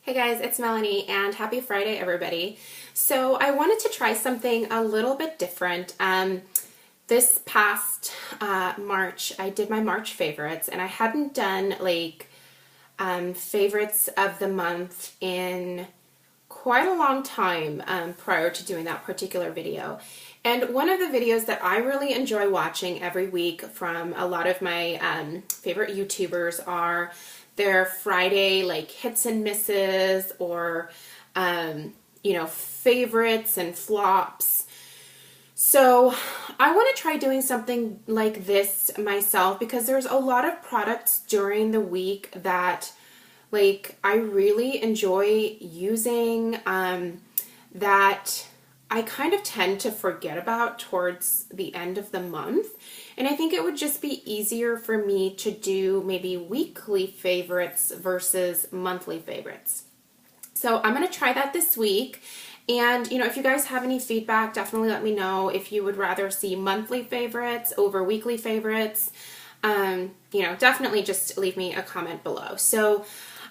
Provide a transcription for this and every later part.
Hey guys, it's Melanie and happy Friday everybody. So I wanted to try something a little bit different. This past March, I did my March favorites and I hadn't done favorites of the month in quite a long time prior to doing that particular video. And one of the videos that I really enjoy watching every week from a lot of my favorite YouTubers are their Friday hits and misses or favorites and flops. So I want to try doing something like this myself because there's a lot of products during the week that I really enjoy using that I kind of tend to forget about towards the end of the month. And I think it would just be easier for me to do maybe weekly favorites versus monthly favorites. So I'm going to try that this week. And, if you guys have any feedback, definitely let me know if you would rather see monthly favorites over weekly favorites. Definitely just leave me a comment below. So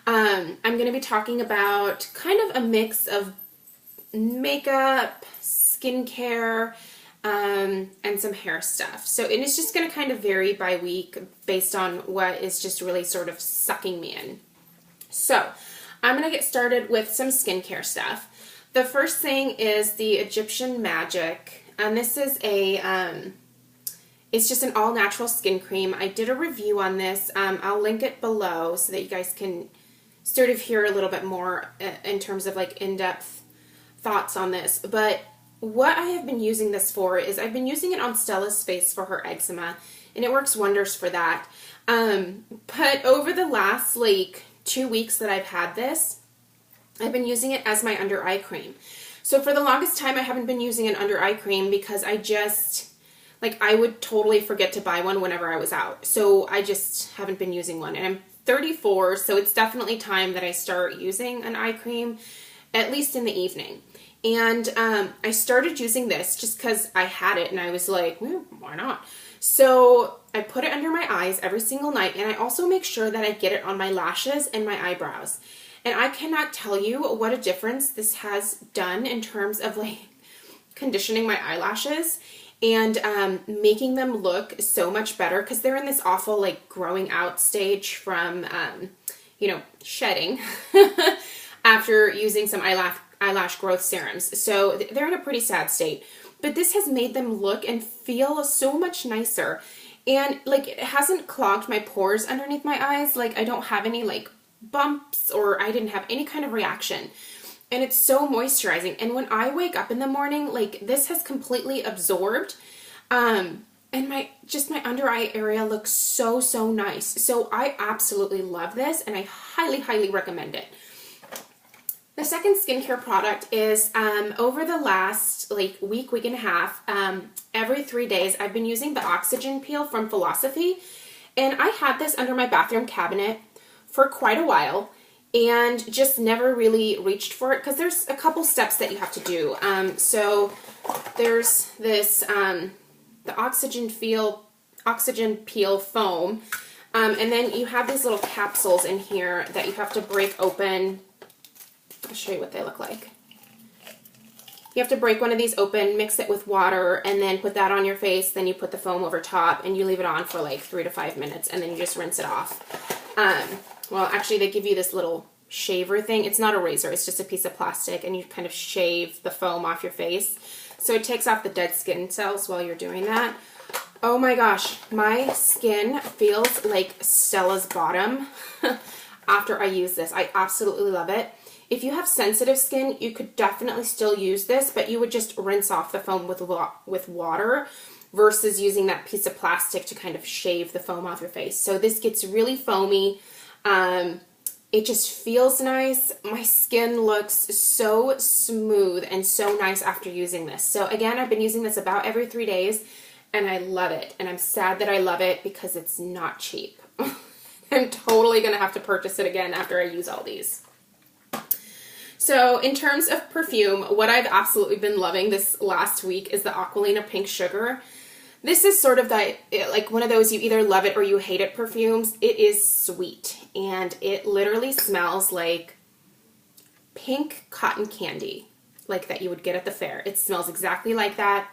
I'm going to be talking about kind of a mix of makeup, skincare, and some hair stuff. So and it's just going to kind of vary by week based on what is just really sort of sucking me in. So I'm going to get started with some skincare stuff. The first thing is the Egyptian Magic, and this is it's just an all-natural skin cream. I did a review on this. I'll link it below so that you guys can sort of hear a little bit more in terms of in-depth thoughts on this. But what I have been using this for is I've been using it on Stella's face for her eczema, and it works wonders for that. But over the last 2 weeks that I've had this, I've been using it as my under eye cream. So for the longest time, I haven't been using an under eye cream because I just, I would totally forget to buy one whenever I was out. So I just haven't been using one. And I'm 34, so it's definitely time that I start using an eye cream, at least in the evening. And I started using this just because I had it and I was like, well, why not? So I put it under my eyes every single night, and I also make sure that I get it on my lashes and my eyebrows. And I cannot tell you what a difference this has done in terms of conditioning my eyelashes and making them look so much better because they're in this awful growing out stage from shedding after using some eyelash growth serums. So they're in a pretty sad state. But this has made them look and feel so much nicer. And it hasn't clogged my pores underneath my eyes. I don't have any bumps, or I didn't have any kind of reaction. And it's so moisturizing. And when I wake up in the morning, this has completely absorbed. And my under eye area looks so nice. So I absolutely love this, and I highly recommend it. The second skincare product is over the last week and a half, every 3 days, I've been using the Oxygen Peel from Philosophy. And I had this under my bathroom cabinet for quite a while and just never really reached for it because there's a couple steps that you have to do. So there's this, the Oxygen Peel foam, and then you have these little capsules in here that you have to break open. I'll show you what they look like. You have to break one of these open, mix it with water, and then put that on your face. Then you put the foam over top, and you leave it on for 3 to 5 minutes, and then you just rinse it off. Well, actually, they give you this little shaver thing. It's not a razor. It's just a piece of plastic, and you kind of shave the foam off your face. So it takes off the dead skin cells while you're doing that. Oh my gosh, my skin feels like Stella's bottom after I use this. I absolutely love it. If you have sensitive skin, you could definitely still use this, but you would just rinse off the foam with water versus using that piece of plastic to kind of shave the foam off your face. So this gets really foamy. It just feels nice. My skin looks so smooth and so nice after using this. So again, I've been using this about every 3 days, and I love it. And I'm sad that I love it because it's not cheap. I'm totally going to have to purchase it again after I use all these. So in terms of perfume, what I've absolutely been loving this last week is the Aquilina Pink Sugar. This is sort of one of those you either love it or you hate it perfumes. It is sweet, and it literally smells like pink cotton candy, like that you would get at the fair. It smells exactly like that.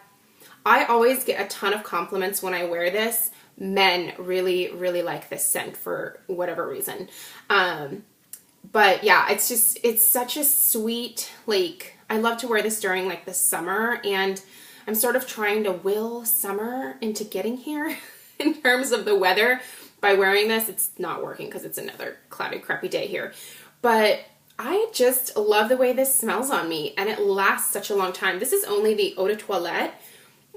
I always get a ton of compliments when I wear this. Men really, really like this scent for whatever reason. But yeah, it's such a sweet, like, I love to wear this during like the summer, and I'm sort of trying to will summer into getting here in terms of the weather by wearing this. It's not working because it's another cloudy, crappy day here. But I just love the way this smells on me, and it lasts such a long time. This is only the Eau de Toilette,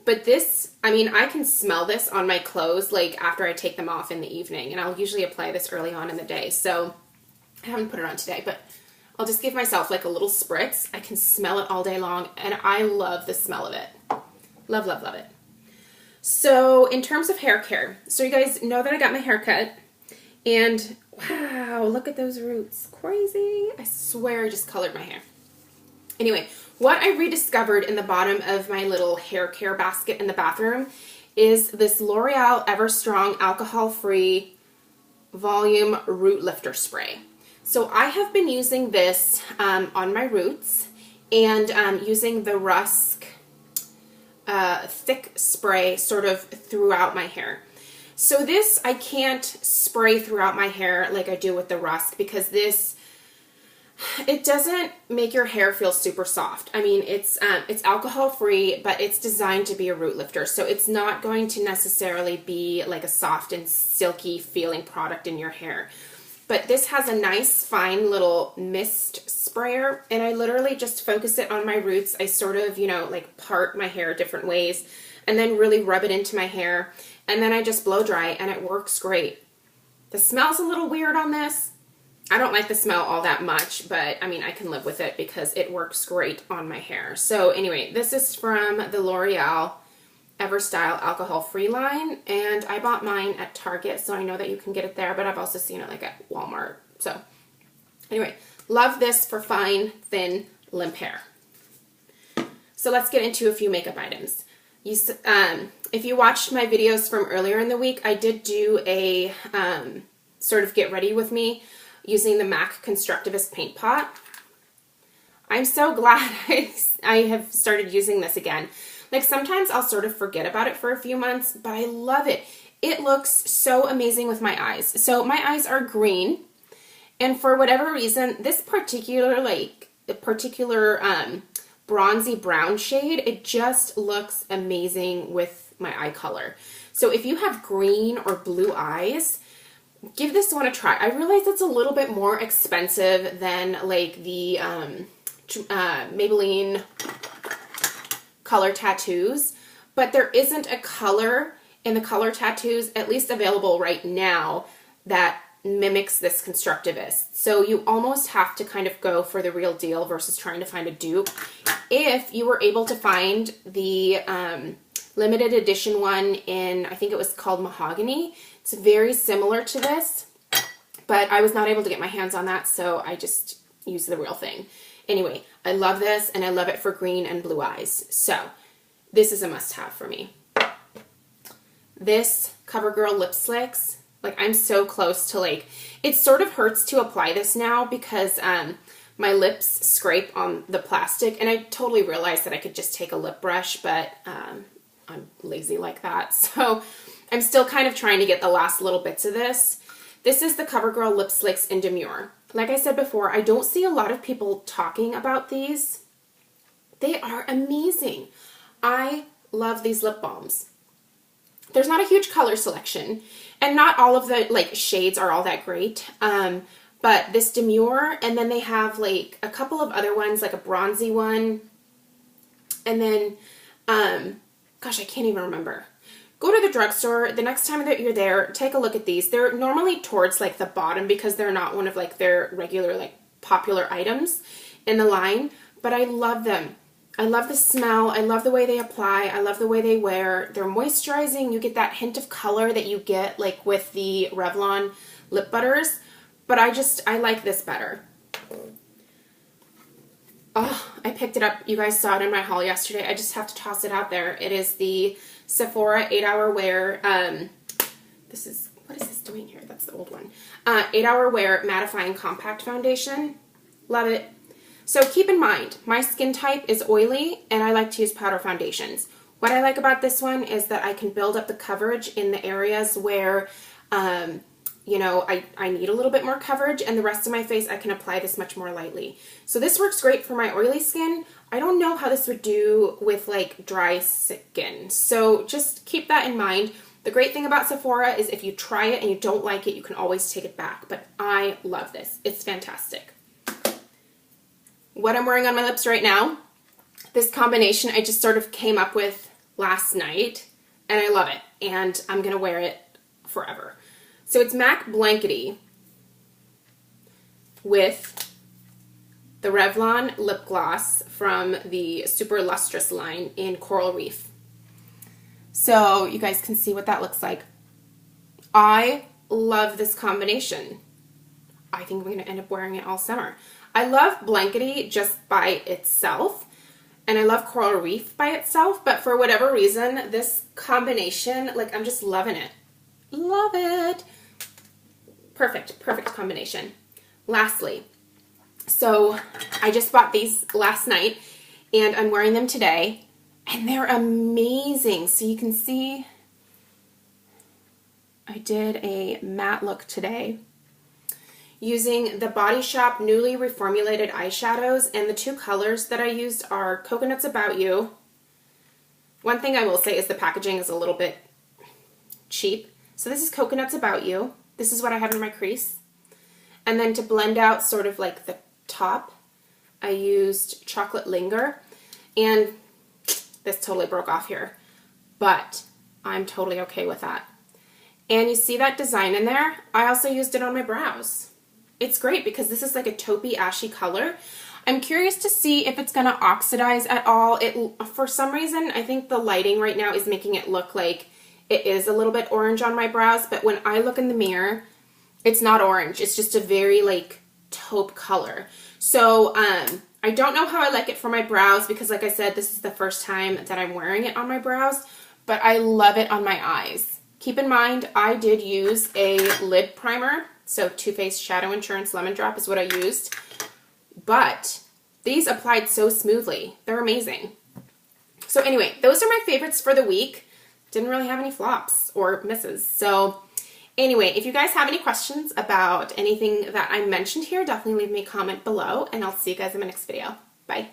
but this, I mean, I can smell this on my clothes like after I take them off in the evening, and I'll usually apply this early on in the day. So I haven't put it on today, but I'll just give myself like a little spritz. I can smell it all day long, and I love the smell of it. Love, love, love it. So in terms of hair care, so you guys know that I got my hair cut, and wow, look at those roots. Crazy. I swear I just colored my hair. Anyway, what I rediscovered in the bottom of my little hair care basket in the bathroom is this L'Oreal Everstrong alcohol-free volume root lifter spray. So I have been using this on my roots, and using the Rusk thick spray sort of throughout my hair. So this, I can't spray throughout my hair like I do with the Rusk, because this, it doesn't make your hair feel super soft. I mean, it's alcohol free, but it's designed to be a root lifter. So it's not going to necessarily be like a soft and silky feeling product in your hair. But this has a nice fine little mist sprayer, and I literally just focus it on my roots. I sort of, you know, like part my hair different ways and then really rub it into my hair. And then I just blow dry, and it works great. The smell's a little weird on this. I don't like the smell all that much, but I mean, I can live with it because it works great on my hair. So anyway, this is from the L'Oreal Everstyle alcohol-free line, and I bought mine at Target, so I know that you can get it there, but I've also seen it like at Walmart. So anyway, love this for fine, thin, limp hair. So let's get into a few makeup items. If you watched my videos from earlier in the week, I did do a sort of get ready with me using the MAC Constructivist Paint Pot. I'm so glad I have started using this again. Like, sometimes I'll sort of forget about it for a few months, but I love it. It looks so amazing with my eyes. So my eyes are green, and for whatever reason, this particular bronzy brown shade, it just looks amazing with my eye color. So if you have green or blue eyes, give this one a try. I realize it's a little bit more expensive than like the Maybelline Color Tattoos, but there isn't a color in the Color Tattoos, at least available right now, that mimics this Constructivist. So you almost have to kind of go for the real deal versus trying to find a dupe. If you were able to find the limited edition one in, I think it was called Mahogany, it's very similar to this, but I was not able to get my hands on that, so I just used the real thing. Anyway, I love this, and I love it for green and blue eyes. So this is a must-have for me. This CoverGirl Lip Slicks, like, I'm so close to, like, it sort of hurts to apply this now because my lips scrape on the plastic, and I totally realized that I could just take a lip brush, but I'm lazy like that. So I'm still kind of trying to get the last little bits of this. This is the CoverGirl Lip Slicks in Demure. Like I said before, I don't see a lot of people talking about these. They are amazing. I love these lip balms. There's not a huge color selection, and not all of the like shades are all that great. But this Demure, and then they have like a couple of other ones, like a bronzy one, and then, gosh, I can't even remember. Go to the drugstore. The next time that you're there, take a look at these. They're normally towards like the bottom because they're not one of like their regular like popular items in the line, but I love them. I love the smell. I love the way they apply. I love the way they wear. They're moisturizing. You get that hint of color that you get like with the Revlon lip butters, but I like this better. Oh, I picked it up. You guys saw it in my haul yesterday. I just have to toss it out there. It is the Sephora 8-Hour Wear. What is this doing here? That's the old one. 8-Hour Wear Mattifying Compact Foundation. Love it. So keep in mind, my skin type is oily and I like to use powder foundations. What I like about this one is that I can build up the coverage in the areas where, you know, I need a little bit more coverage, and the rest of my face I can apply this much more lightly. So this works great for my oily skin. I don't know how this would do with like dry skin. So just keep that in mind. The great thing about Sephora is if you try it and you don't like it, you can always take it back. But I love this. It's fantastic. What I'm wearing on my lips right now, this combination I just sort of came up with last night, and I love it. And I'm going to wear it forever. So it's MAC Blankety with the Revlon lip gloss from the Super Lustrous line in Coral Reef. So you guys can see what that looks like. I love this combination. I think I'm going to end up wearing it all summer. I love Blankety just by itself, and I love Coral Reef by itself, but for whatever reason, this combination, like, I'm just loving it. Love it. Perfect, perfect combination. Lastly, so I just bought these last night, and I'm wearing them today, and they're amazing. So you can see I did a matte look today using the Body Shop newly reformulated eyeshadows, and the two colors that I used are Coconuts About You. One thing I will say is the packaging is a little bit cheap. So this is Coconuts About You. This is what I have in my crease. And then to blend out sort of like the top, I used Chocolate Linger. And this totally broke off here, but I'm totally okay with that. And you see that design in there? I also used it on my brows. It's great because this is like a taupey ashy color. I'm curious to see if it's gonna oxidize at all. For some reason, I think the lighting right now is making it look like it is a little bit orange on my brows, but when I look in the mirror, it's not orange. It's just a very like taupe color. So I don't know how I like it for my brows because, like I said, this is the first time that I'm wearing it on my brows, but I love it on my eyes. Keep in mind, I did use a lid primer. So Too Faced Shadow Insurance Lemon Drop is what I used. But these applied so smoothly. They're amazing. So anyway, those are my favorites for the week. Didn't really have any flops or misses. So anyway, if you guys have any questions about anything that I mentioned here, definitely leave me a comment below, and I'll see you guys in my next video. Bye.